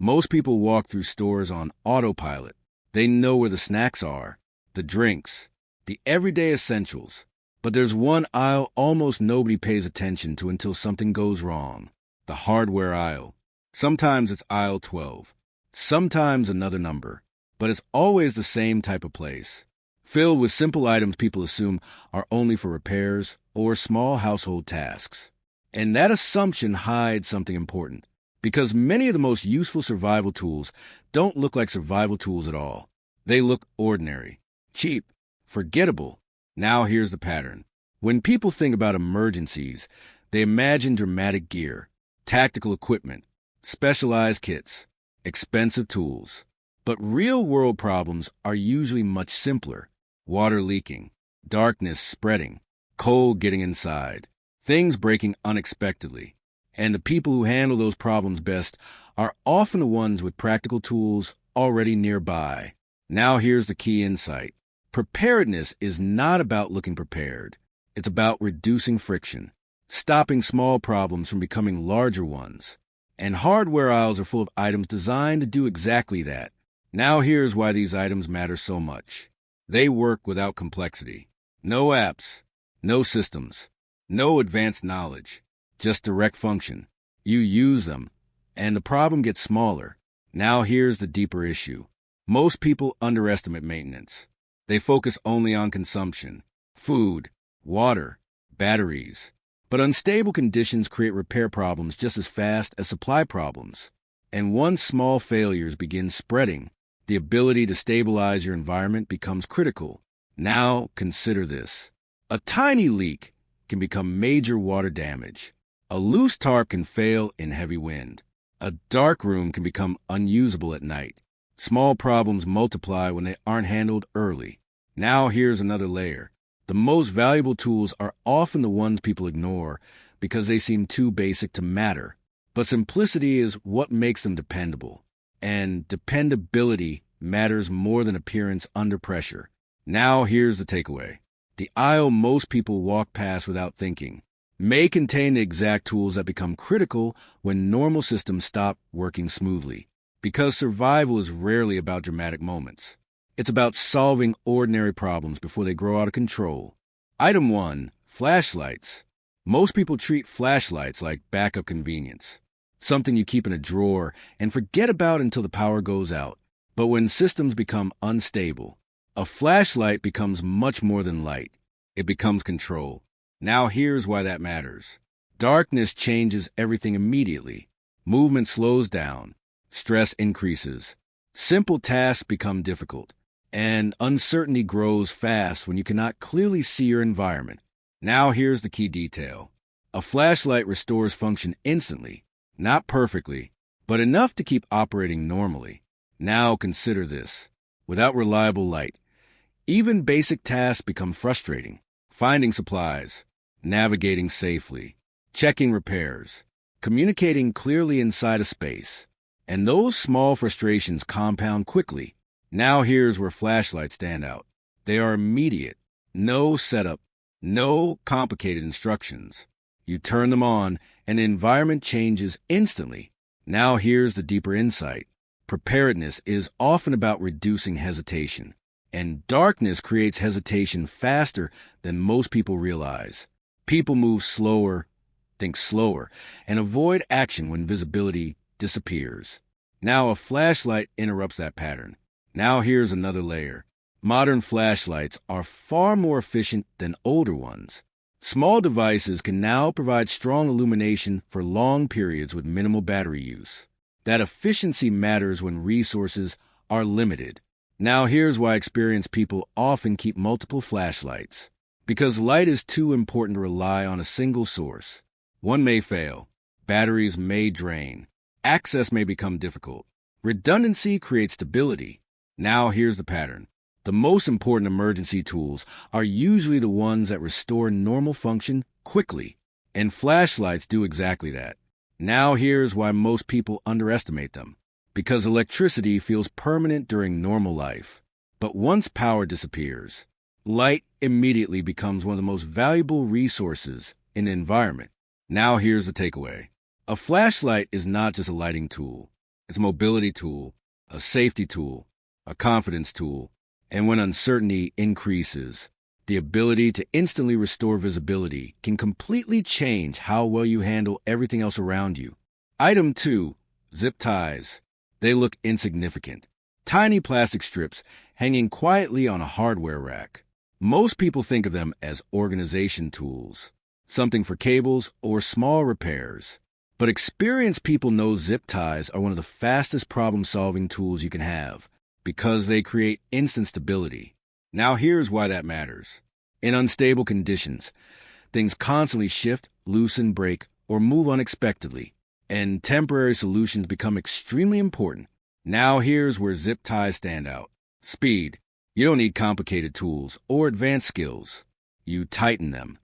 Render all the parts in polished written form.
Most people walk through stores on autopilot. They know where the snacks are, the drinks, the everyday essentials. But there's one aisle almost nobody pays attention to until something goes wrong: the hardware aisle. Sometimes it's aisle 12, sometimes another number, but it's always the same type of place, filled with simple items people assume are only for repairs or small household tasks. And that assumption hides something important, because many of the most useful survival tools don't look like survival tools at all. They look ordinary, cheap, forgettable. Now here's the pattern. When people think about emergencies, they imagine dramatic gear, tactical equipment, specialized kits, expensive tools. But real-world problems are usually much simpler: water leaking, darkness spreading, cold getting inside, things breaking unexpectedly. And the people who handle those problems best are often the ones with practical tools already nearby. Now here's the key insight. Preparedness is not about looking prepared. It's about reducing friction, stopping small problems from becoming larger ones. And hardware aisles are full of items designed to do exactly that. Now here's why these items matter so much. They work without complexity. No apps, no systems, no advanced knowledge, just direct function. You use them, and the problem gets smaller. Now here's the deeper issue. Most people underestimate maintenance. They focus only on consumption: food, water, batteries. But unstable conditions create repair problems just as fast as supply problems. And once small failures begin spreading, the ability to stabilize your environment becomes critical. Now consider this. A tiny leak can become major water damage. A loose tarp can fail in heavy wind. A dark room can become unusable at night. Small problems multiply when they aren't handled early. Now here's another layer. The most valuable tools are often the ones people ignore because they seem too basic to matter. But simplicity is what makes them dependable. And dependability matters more than appearance under pressure. Now here's the takeaway. The aisle most people walk past without thinking may contain the exact tools that become critical when normal systems stop working smoothly. Because survival is rarely about dramatic moments. It's about solving ordinary problems before they grow out of control. Item 1, flashlights. Most people treat flashlights like backup convenience, something you keep in a drawer and forget about until the power goes out. But when systems become unstable, a flashlight becomes much more than light. It becomes control. Now here's why that matters. Darkness changes everything immediately. Movement slows down. Stress increases. Simple tasks become difficult. And uncertainty grows fast when you cannot clearly see your environment. Now here's the key detail. A flashlight restores function instantly, not perfectly, but enough to keep operating normally. Now consider this. Without reliable light, even basic tasks become frustrating. Finding supplies, navigating safely, checking repairs, communicating clearly inside a space. And those small frustrations compound quickly. Now here's where flashlights stand out. They are immediate. No setup, no complicated instructions. You turn them on, and the environment changes instantly. Now here's the deeper insight. Preparedness is often about reducing hesitation. And darkness creates hesitation faster than most people realize. People move slower, think slower, and avoid action when visibility disappears. Now a flashlight interrupts that pattern. Now here's another layer. Modern flashlights are far more efficient than older ones. Small devices can now provide strong illumination for long periods with minimal battery use. That efficiency matters when resources are limited. Now here's why experienced people often keep multiple flashlights. Because light is too important to rely on a single source. One may fail. Batteries may drain. Access may become difficult. Redundancy creates stability. Now here's the pattern. The most important emergency tools are usually the ones that restore normal function quickly. And flashlights do exactly that. Now here's why most people underestimate them. Because electricity feels permanent during normal life. But once power disappears, light immediately becomes one of the most valuable resources in the environment. Now here's the takeaway. A flashlight is not just a lighting tool. It's a mobility tool, a safety tool, a confidence tool, and when uncertainty increases, the ability to instantly restore visibility can completely change how well you handle everything else around you. Item 2. Zip ties. They look insignificant. Tiny plastic strips hanging quietly on a hardware rack. Most people think of them as organization tools, something for cables or small repairs. But experienced people know zip ties are one of the fastest problem-solving tools you can have because they create instant stability. Now here's why that matters. In unstable conditions, things constantly shift, loosen, break, or move unexpectedly, and temporary solutions become extremely important. Now here's where zip ties stand out. Speed. You don't need complicated tools or advanced skills. You tighten them,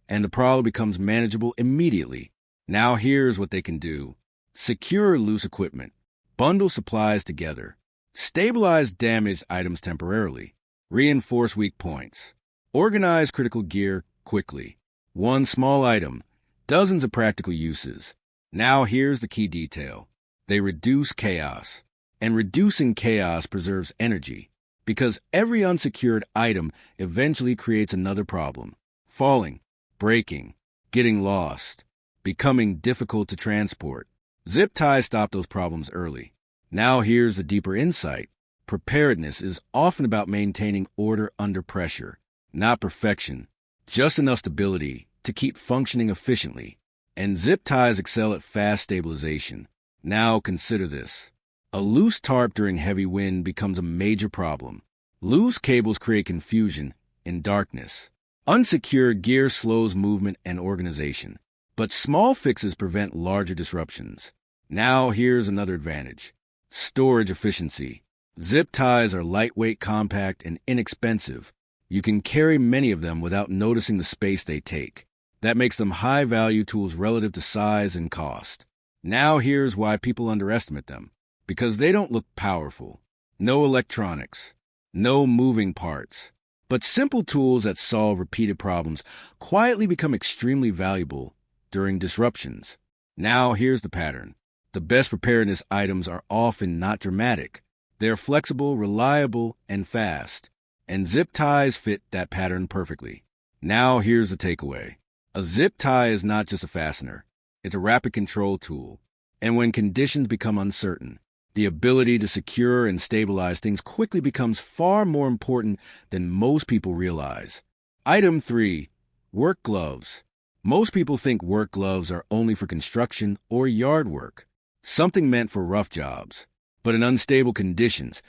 and the problem becomes manageable immediately. Now here's what they can do. Secure loose equipment. Bundle supplies together. Stabilize damaged items temporarily. Reinforce weak points. Organize critical gear quickly. One small item, dozens of practical uses. Now here's the key detail. They reduce chaos. And reducing chaos preserves energy, because every unsecured item eventually creates another problem. Falling, breaking, getting lost, becoming difficult to transport. Zip ties stop those problems early. Now here's the deeper insight. Preparedness is often about maintaining order under pressure, not perfection, just enough stability to keep functioning efficiently. And zip ties excel at fast stabilization. Now consider this. A loose tarp during heavy wind becomes a major problem. Loose cables create confusion in darkness. Unsecured gear slows movement and organization. But small fixes prevent larger disruptions. Now here's another advantage. Storage efficiency. Zip ties are lightweight, compact, and inexpensive. You can carry many of them without noticing the space they take. That makes them high-value tools relative to size and cost. Now here's why people underestimate them. Because they don't look powerful. No electronics. No moving parts. But simple tools that solve repeated problems quietly become extremely valuable during disruptions. Now here's the pattern. The best preparedness items are often not dramatic. They're flexible, reliable, and fast. And zip ties fit that pattern perfectly. Now here's the takeaway. A zip tie is not just a fastener. It's a rapid control tool. And when conditions become uncertain, the ability to secure and stabilize things quickly becomes far more important than most people realize. Item 3. Work gloves. Most people think work gloves are only for construction or yard work, something meant for rough jobs. But in unstable conditions,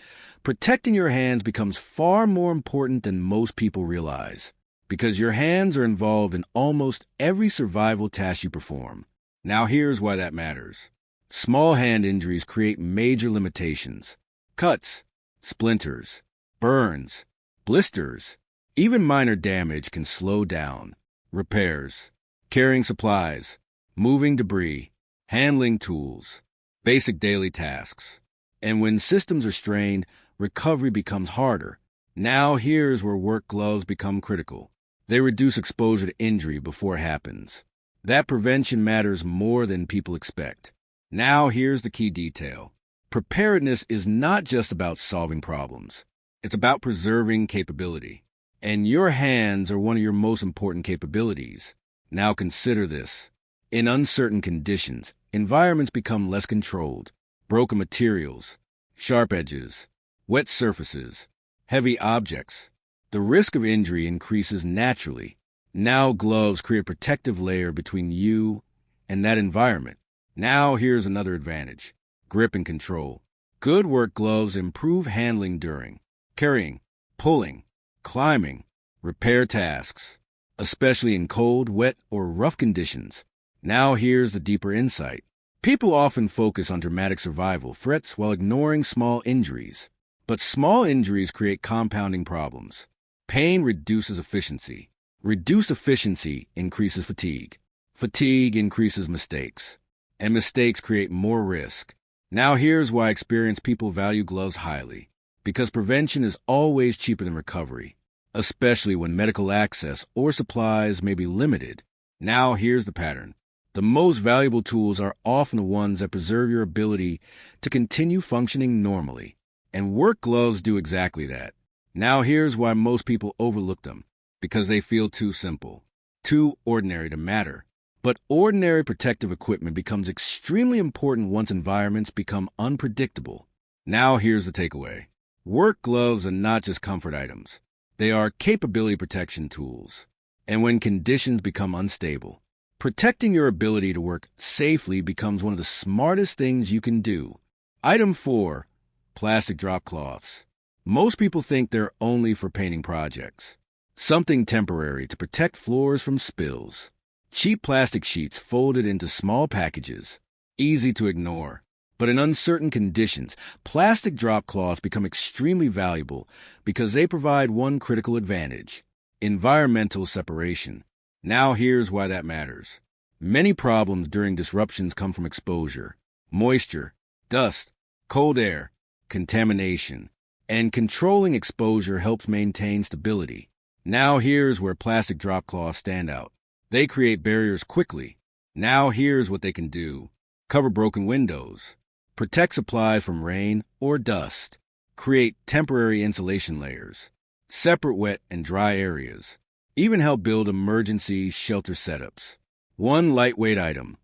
protecting your hands becomes far more important than most people realize, because your hands are involved in almost every survival task you perform. Now here's why that matters. Small hand injuries create major limitations. Cuts, splinters, burns, blisters, even minor damage can slow down. Repairs, carrying supplies, moving debris, handling tools, basic daily tasks. And when systems are strained, recovery becomes harder. Now here's where work gloves become critical. They reduce exposure to injury before it happens. That prevention matters more than people expect. Now here's the key detail. Preparedness is not just about solving problems. It's about preserving capability. And your hands are one of your most important capabilities. Now consider this. In uncertain conditions, environments become less controlled. Broken materials, sharp edges, wet surfaces, heavy objects. The risk of injury increases naturally. Now gloves create a protective layer between you and that environment. Now here's another advantage. Grip and control. Good work gloves improve handling during carrying, pulling, climbing, repair tasks, especially in cold, wet, or rough conditions. Now here's the deeper insight. People often focus on dramatic survival threats while ignoring small injuries. But small injuries create compounding problems. Pain reduces efficiency. Reduced efficiency increases fatigue. Fatigue increases mistakes. And mistakes create more risk. Now here's why experienced people value gloves highly. Because prevention is always cheaper than recovery, especially when medical access or supplies may be limited. Now here's the pattern. The most valuable tools are often the ones that preserve your ability to continue functioning normally. And work gloves do exactly that. Now here's why most people overlook them. Because they feel too simple, too ordinary to matter. But ordinary protective equipment becomes extremely important once environments become unpredictable. Now here's the takeaway. Work gloves are not just comfort items. They are capability protection tools. And when conditions become unstable, protecting your ability to work safely becomes one of the smartest things you can do. Item 4. Plastic drop cloths. Most people think they're only for painting projects. Something temporary to protect floors from spills. Cheap plastic sheets folded into small packages. Easy to ignore. But in uncertain conditions, plastic drop cloths become extremely valuable because they provide one critical advantage: environmental separation. Now here's why that matters. Many problems during disruptions come from exposure, moisture, dust, cold air, contamination, and controlling exposure helps maintain stability. Now here's where plastic drop cloths stand out. They create barriers quickly. Now here's what they can do. Cover broken windows. Protect supplies from rain or dust. Create temporary insulation layers. Separate wet and dry areas. Even help build emergency shelter setups. One lightweight item.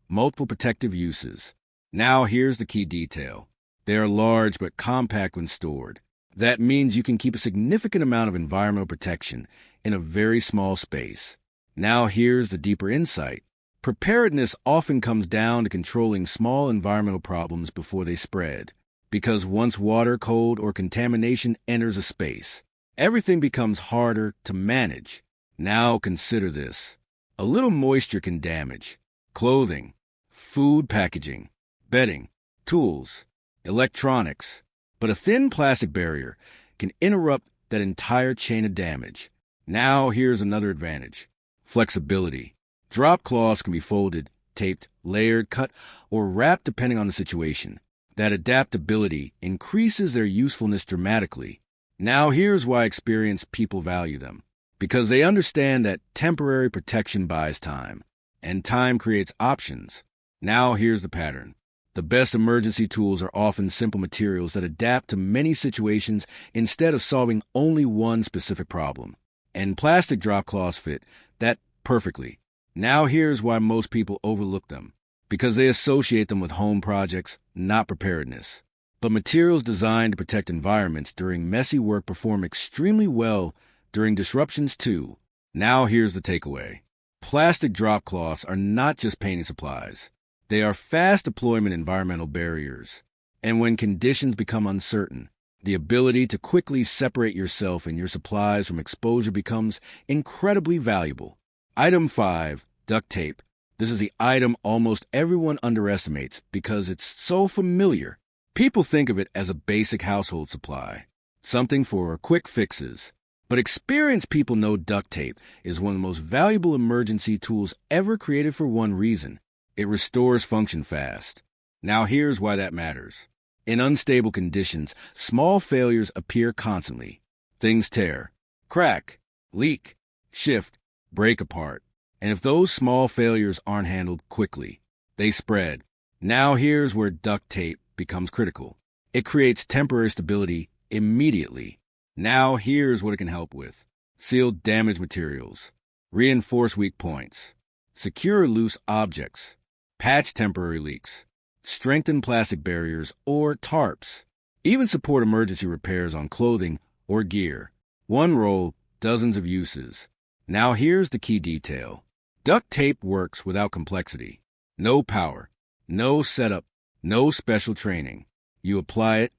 Multiple protective uses. Now here's the key detail. They are large but compact when stored. That means you can keep a significant amount of environmental protection in a very small space. Now here's the deeper insight. Preparedness often comes down to controlling small environmental problems before they spread. Because once water, cold, or contamination enters a space, everything becomes harder to manage. Now consider this. A little moisture can damage clothing, food packaging, bedding, tools, electronics. But a thin plastic barrier can interrupt that entire chain of damage. Now here's another advantage. Flexibility. Drop cloths can be folded, taped, layered, cut, or wrapped depending on the situation. That adaptability increases their usefulness dramatically. Now here's why experienced people value them. Because they understand that temporary protection buys time, and time creates options. Now here's the pattern. The best emergency tools are often simple materials that adapt to many situations instead of solving only one specific problem. And plastic drop cloths fit that perfectly. Now here's why most people overlook them. Because they associate them with home projects, not preparedness. But materials designed to protect environments during messy work perform extremely well during disruptions too. Now here's the takeaway. Plastic drop cloths are not just painting supplies. They are fast deployment environmental barriers. And when conditions become uncertain, the ability to quickly separate yourself and your supplies from exposure becomes incredibly valuable. Item 5. Duct tape. This is the item almost everyone underestimates because it's so familiar. People think of it as a basic household supply, something for quick fixes. But experienced people know duct tape is one of the most valuable emergency tools ever created for one reason. It restores function fast. Now here's why that matters. In unstable conditions, small failures appear constantly. Things tear, crack, leak, shift, break apart. And if those small failures aren't handled quickly, they spread. Now here's where duct tape becomes critical. It creates temporary stability immediately. Now here's what it can help with. Seal damaged materials. Reinforce weak points. Secure loose objects. Patch temporary leaks. Strengthen plastic barriers or tarps. Even support emergency repairs on clothing or gear. One roll, dozens of uses. Now here's the key detail. Duct tape works without complexity. No power, no setup, no special training. You apply it,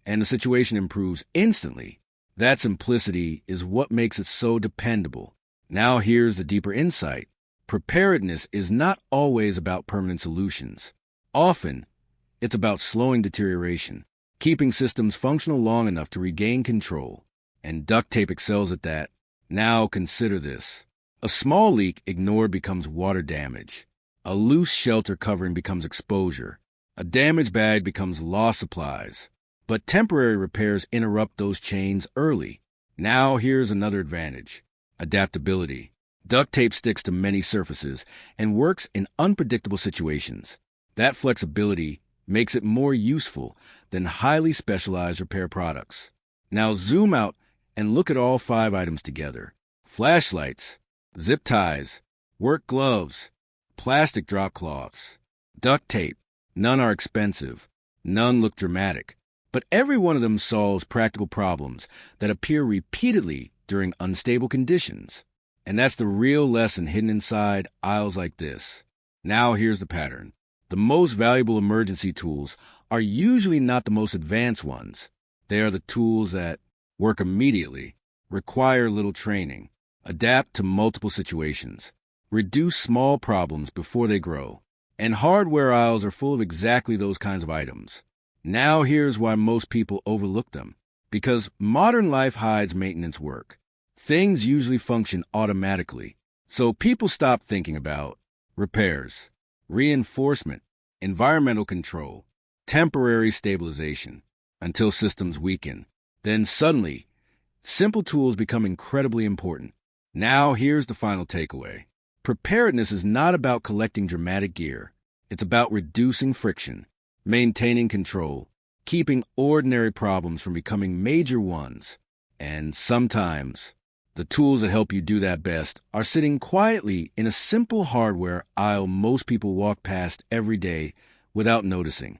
and the situation improves instantly. That simplicity is what makes it so dependable. Now here's the deeper insight. Preparedness is not always about permanent solutions. Often, it's about slowing deterioration, keeping systems functional long enough to regain control. And duct tape excels at that. Now consider this. A small leak ignored becomes water damage. A loose shelter covering becomes exposure. A damaged bag becomes lost supplies. But temporary repairs interrupt those chains early. Now here's another advantage. Adaptability. Duct tape sticks to many surfaces and works in unpredictable situations. That flexibility makes it more useful than highly specialized repair products. Now zoom out and look at all 5 items together. Flashlights, zip ties, work gloves, plastic drop cloths, duct tape. None are expensive. None look dramatic. But every one of them solves practical problems that appear repeatedly during unstable conditions. And that's the real lesson hidden inside aisles like this. Now here's the pattern. The most valuable emergency tools are usually not the most advanced ones. They are the tools that work immediately, require little training, adapt to multiple situations, reduce small problems before they grow. And hardware aisles are full of exactly those kinds of items. Now here's why most people overlook them. Because modern life hides maintenance work. Things usually function automatically. So people stop thinking about repairs, reinforcement, environmental control, temporary stabilization, until systems weaken. Then suddenly, simple tools become incredibly important. Now here's the final takeaway. Preparedness is not about collecting dramatic gear. It's about reducing friction, maintaining control, keeping ordinary problems from becoming major ones. And sometimes, the tools that help you do that best are sitting quietly in a simple hardware aisle most people walk past every day without noticing.